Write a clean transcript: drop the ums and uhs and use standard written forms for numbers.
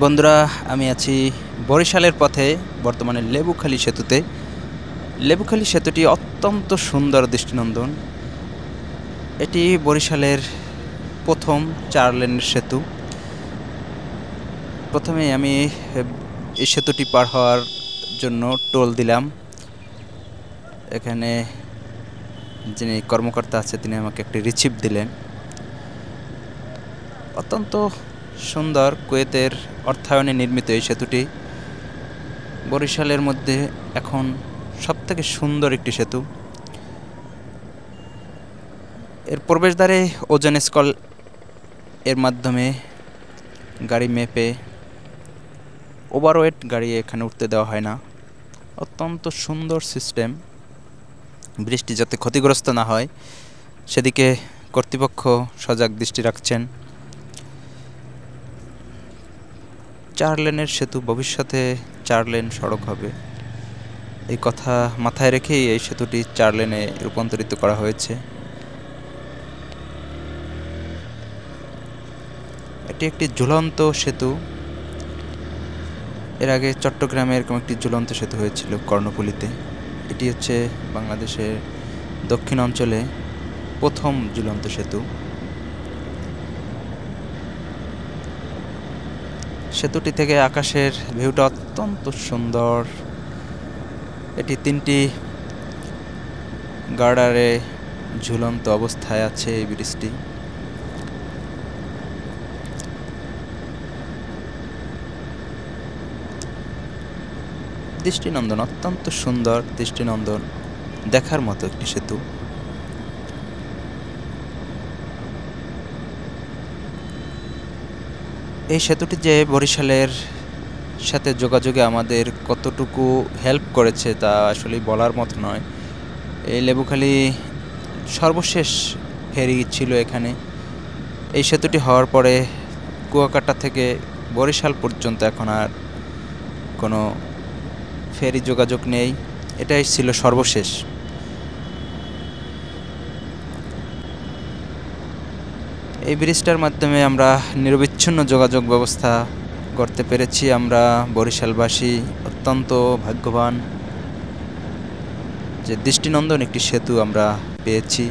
বন্ধুরা, আমি আছি বরিশালের পথে, বর্তমানে লেবুখালী সেতুতে। লেবুখালী সেতুটি অত্যন্ত সুন্দর দৃষ্টিনন্দন। এটি বরিশালের প্রথম 4 লেনের সেতু। প্রথমে আমি এই সেতুটি পার হওয়ার জন্য টোল দিলাম। এখানে যিনি কর্মকর্তা আছে তিনি আমাকে একটি রিসিপ্ট দিলেন। অত্যন্ত সুন্দর কুয়েতের অর্থায়নে নির্মিত এই সেতুটি বরিশালের মধ্যে এখন সবথেকে সুন্দর একটি সেতু। এর প্রবেশদ্বারে ওজন স্কেল এর মাধ্যমে গাড়ি মেপে ওভারওয়েট গাড়ি এখানে উঠতে দেওয়া হয় না। অত্যন্ত সুন্দর সিস্টেম। বৃষ্টি যাতে ক্ষতিগ্রস্ত না হয় সেদিকে কর্তৃপক্ষ সজাগ দৃষ্টি রাখছেন। 4 লেনের সেতু, ভবিষ্যতে 4 লেন সড়ক হবে, এই কথা মাথায় রেখেই এই সেতুটি 4 লেনে রূপান্তরিত করা হয়েছে। এটি একটি ঝুলন্ত সেতু। এর আগে চট্টগ্রামে এরকম একটি ঝুলন্ত সেতু হয়েছিল কর্ণফুলীতে। এটি হচ্ছে বাংলাদেশের দক্ষিণ অঞ্চলে প্রথম ঝুলন্ত সেতু। সেতুটি থেকে আকাশের ভিউটা অত্যন্ত সুন্দর। এটি 3টি গার্ডারে ঝুলন্ত অবস্থায় আছে এই ব্রিজটি। দৃষ্টিনন্দন, অত্যন্ত সুন্দর, দৃষ্টিনন্দন, দেখার মতো একটি সেতু। এই সেতুটি যে বরিশালের সাথে যোগাযোগে আমাদের কতটুকু হেল্প করেছে তা আসলে বলার মতো নয়। এই লেবুখালী সর্বশেষ ফেরি ছিল এখানে। এই সেতুটি হওয়ার পরে কুয়াকাটা থেকে বরিশাল পর্যন্ত এখন আর কোনো ফেরি যোগাযোগ নেই। এটাই ছিল সর্বশেষ। এই ব্রিজটার মাধ্যমে আমরা নিরবিচ্ছিন্ন যোগাযোগ ব্যবস্থা করতে পেরেছি। আমরা বরিশালবাসী অত্যন্ত ভাগ্যবান যে দৃষ্টিনন্দন একটি সেতু আমরা পেয়েছি।